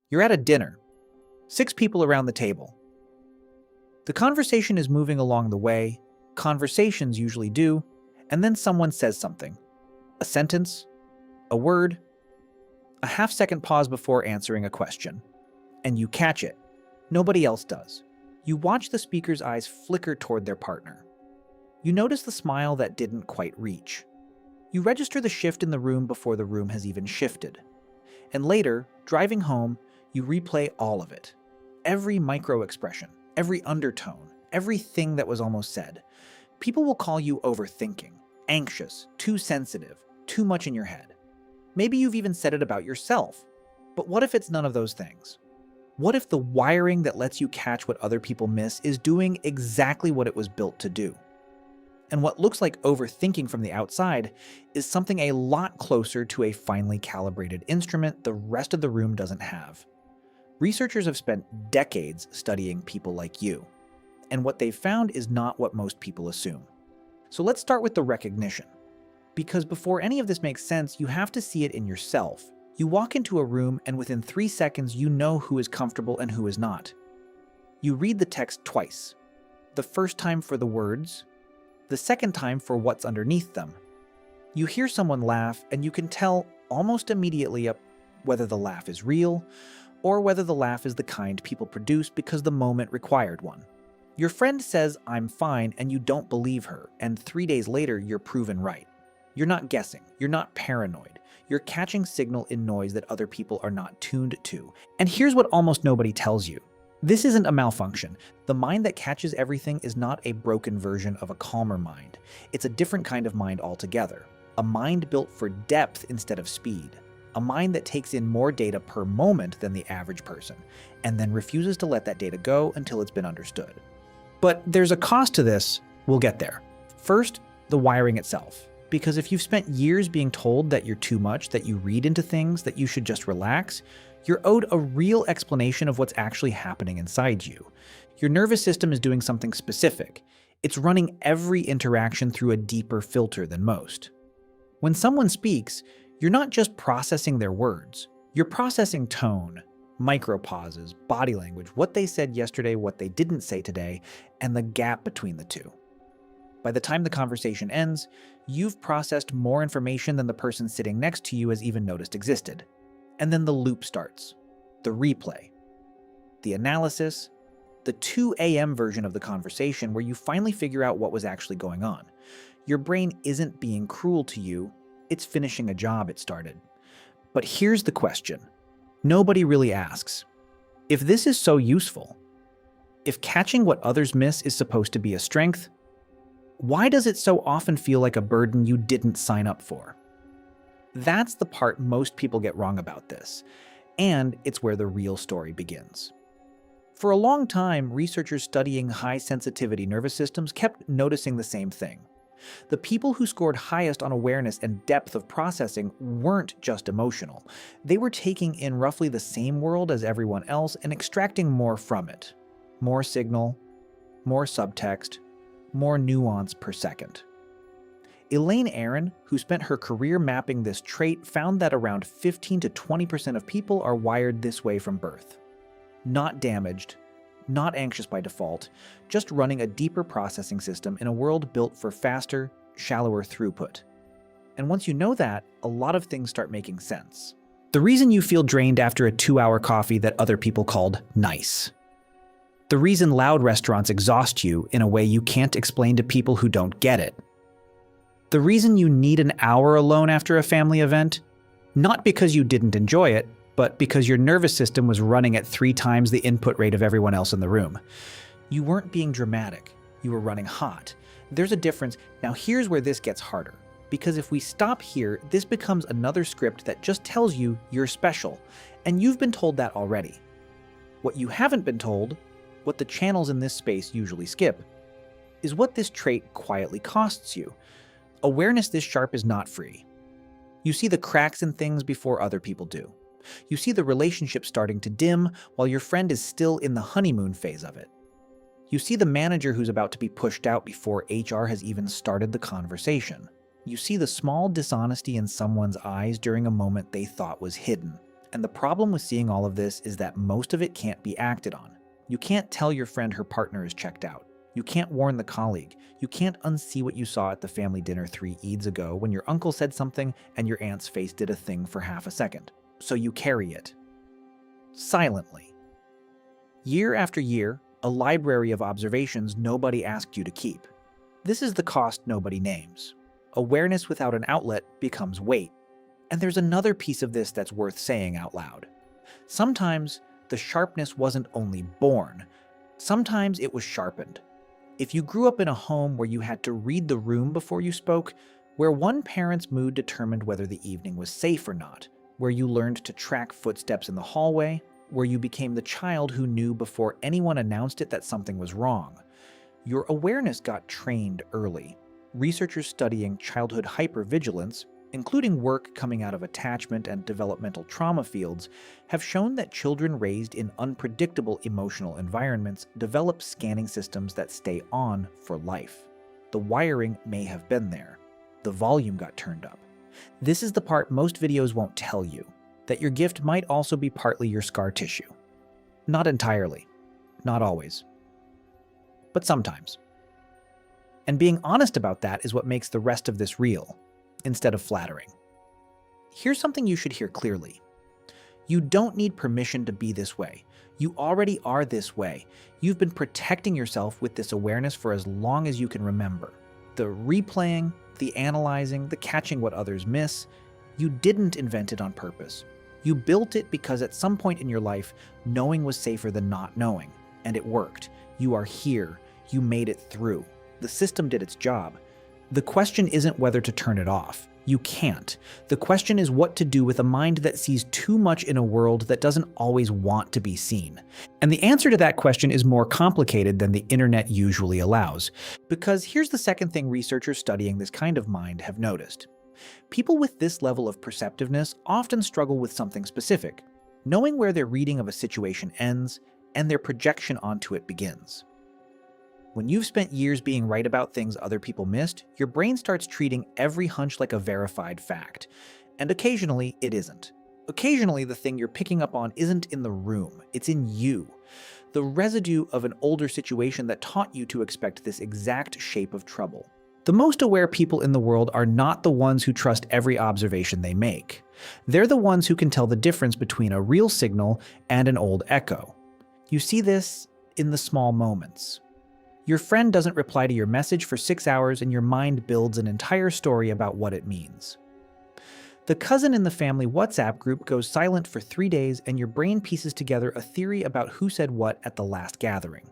You're at a dinner, 6 people around the table. The conversation is moving along the way, conversations usually do, and then someone says something. A sentence, a word, a half-second pause before answering a question. And you catch it. Nobody else does. You watch the speaker's eyes flicker toward their partner. You notice the smile that didn't quite reach. You register the shift in the room before the room has even shifted. And later, driving home, you replay all of it. Every micro-expression, every undertone, everything that was almost said. People will call you overthinking, anxious, too sensitive, too much in your head. Maybe you've even said it about yourself. But what if it's none of those things? What if the wiring that lets you catch what other people miss is doing exactly what it was built to do? And what looks like overthinking from the outside is something a lot closer to a finely calibrated instrument the rest of the room doesn't have. Researchers have spent decades studying people like you, and what they've found is not what most people assume. So let's start with the recognition. Because before any of this makes sense, you have to see it in yourself. You walk into a room and within 3 seconds you know who is comfortable and who is not. You read the text twice. The first time for the words, the second time for what's underneath them. You hear someone laugh and you can tell almost immediately whether the laugh is real or whether the laugh is the kind people produce because the moment required one. Your friend says, "I'm fine," and you don't believe her, and 3 days later you're proven right. You're not guessing, you're not paranoid. You're catching signal in noise that other people are not tuned to. And here's what almost nobody tells you. This isn't a malfunction. The mind that catches everything is not a broken version of a calmer mind. It's a different kind of mind altogether. A mind built for depth instead of speed. A mind that takes in more data per moment than the average person, and then refuses to let that data go until it's been understood. But there's a cost to this. We'll get there. First, the wiring itself. Because if you've spent years being told that you're too much, that you read into things, that you should just relax, you're owed a real explanation of what's actually happening inside you. Your nervous system is doing something specific. It's running every interaction through a deeper filter than most. When someone speaks, you're not just processing their words. You're processing tone, micropauses, body language, what they said yesterday, what they didn't say today, and the gap between the two. By the time the conversation ends, you've processed more information than the person sitting next to you has even noticed existed. And then the loop starts. The replay. The analysis. The 2 a.m. version of the conversation where you finally figure out what was actually going on. Your brain isn't being cruel to you. It's finishing a job it started. But here's the question. Nobody really asks. If this is so useful, if catching what others miss is supposed to be a strength, why does it so often feel like a burden you didn't sign up for? That's the part most people get wrong about this, and it's where the real story begins. For a long time, researchers studying high-sensitivity nervous systems kept noticing the same thing. The people who scored highest on awareness and depth of processing weren't just emotional. They were taking in roughly the same world as everyone else and extracting more from it. More signal, more subtext, more nuance per second. Elaine Aron, who spent her career mapping this trait, found that around 15 to 20% of people are wired this way from birth. Not damaged, not anxious by default, just running a deeper processing system in a world built for faster, shallower throughput. And once you know that, a lot of things start making sense. The reason you feel drained after a 2-hour coffee that other people called nice. The reason loud restaurants exhaust you in a way you can't explain to people who don't get it. The reason you need an hour alone after a family event, not because you didn't enjoy it, but because your nervous system was running at 3 times the input rate of everyone else in the room. You weren't being dramatic, you were running hot. There's a difference. Now here's where this gets harder. Because if we stop here, this becomes another script that just tells you you're special, and you've been told that already. What you haven't been told, what the channels in this space usually skip, is what this trait quietly costs you. Awareness this sharp is not free. You see the cracks in things before other people do. You see the relationship starting to dim while your friend is still in the honeymoon phase of it. You see the manager who's about to be pushed out before HR has even started the conversation. You see the small dishonesty in someone's eyes during a moment they thought was hidden. And the problem with seeing all of this is that most of it can't be acted on. You can't tell your friend her partner is checked out. You can't warn the colleague. You can't unsee what you saw at the family dinner 3 Eids ago when your uncle said something and your aunt's face did a thing for half a second. So you carry it. Silently. Year after year, a library of observations nobody asked you to keep. This is the cost nobody names. Awareness without an outlet becomes weight. And there's another piece of this that's worth saying out loud. Sometimes the sharpness wasn't only born, sometimes it was sharpened. If you grew up in a home where you had to read the room before you spoke, where one parent's mood determined whether the evening was safe or not, where you learned to track footsteps in the hallway, where you became the child who knew before anyone announced it that something was wrong, your awareness got trained early. Researchers studying childhood hypervigilance, including work coming out of attachment and developmental trauma fields, have shown that children raised in unpredictable emotional environments develop scanning systems that stay on for life. The wiring may have been there. The volume got turned up. This is the part most videos won't tell you, that your gift might also be partly your scar tissue. Not entirely. Not always. But sometimes. And being honest about that is what makes the rest of this real, instead of flattering. Here's something you should hear clearly. You don't need permission to be this way. You already are this way. You've been protecting yourself with this awareness for as long as you can remember. The replaying, the analyzing, the catching what others miss, you didn't invent it on purpose. You built it because at some point in your life, knowing was safer than not knowing, and it worked. You are here. You made it through. The system did its job. The question isn't whether to turn it off. You can't. The question is what to do with a mind that sees too much in a world that doesn't always want to be seen. And the answer to that question is more complicated than the internet usually allows. Because here's the second thing researchers studying this kind of mind have noticed. People with this level of perceptiveness often struggle with something specific, knowing where their reading of a situation ends and their projection onto it begins. When you've spent years being right about things other people missed, your brain starts treating every hunch like a verified fact. And occasionally, it isn't. Occasionally, the thing you're picking up on isn't in the room, it's in you. The residue of an older situation that taught you to expect this exact shape of trouble. The most aware people in the world are not the ones who trust every observation they make. They're the ones who can tell the difference between a real signal and an old echo. You see this in the small moments. Your friend doesn't reply to your message for 6 hours and your mind builds an entire story about what it means. The cousin in the family WhatsApp group goes silent for 3 days and your brain pieces together a theory about who said what at the last gathering.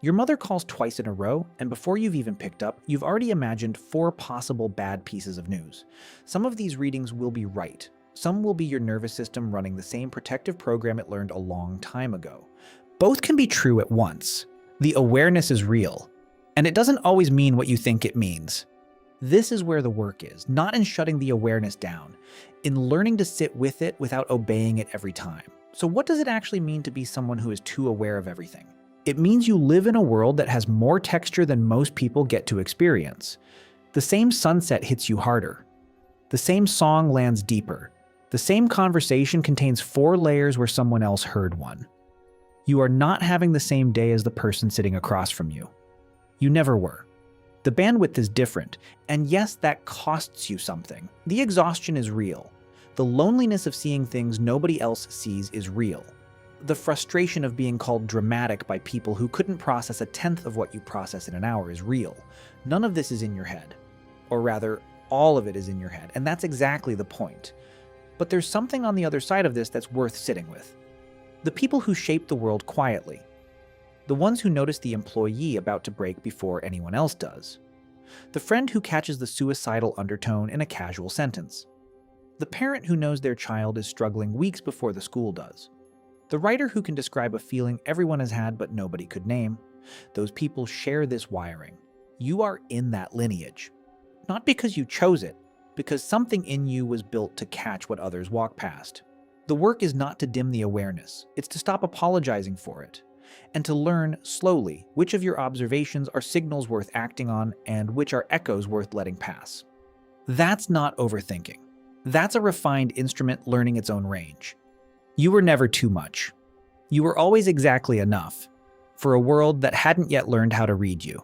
Your mother calls twice in a row, and before you've even picked up, you've already imagined 4 possible bad pieces of news. Some of these readings will be right. Some will be your nervous system running the same protective program it learned a long time ago. Both can be true at once. The awareness is real, and it doesn't always mean what you think it means. This is where the work is, not in shutting the awareness down, in learning to sit with it without obeying it every time. So what does it actually mean to be someone who is too aware of everything? It means you live in a world that has more texture than most people get to experience. The same sunset hits you harder. The same song lands deeper. The same conversation contains 4 layers where someone else heard one. You are not having the same day as the person sitting across from you. You never were. The bandwidth is different, and yes, that costs you something. The exhaustion is real. The loneliness of seeing things nobody else sees is real. The frustration of being called dramatic by people who couldn't process 1/10 of what you process in an hour is real. None of this is in your head. Or rather, all of it is in your head, and that's exactly the point. But there's something on the other side of this that's worth sitting with. The people who shape the world quietly. The ones who notice the employee about to break before anyone else does. The friend who catches the suicidal undertone in a casual sentence. The parent who knows their child is struggling weeks before the school does. The writer who can describe a feeling everyone has had but nobody could name. Those people share this wiring. You are in that lineage. Not because you chose it, because something in you was built to catch what others walk past. The work is not to dim the awareness, it's to stop apologizing for it, and to learn slowly which of your observations are signals worth acting on and which are echoes worth letting pass. That's not overthinking. That's a refined instrument learning its own range. You were never too much. You were always exactly enough for a world that hadn't yet learned how to read you.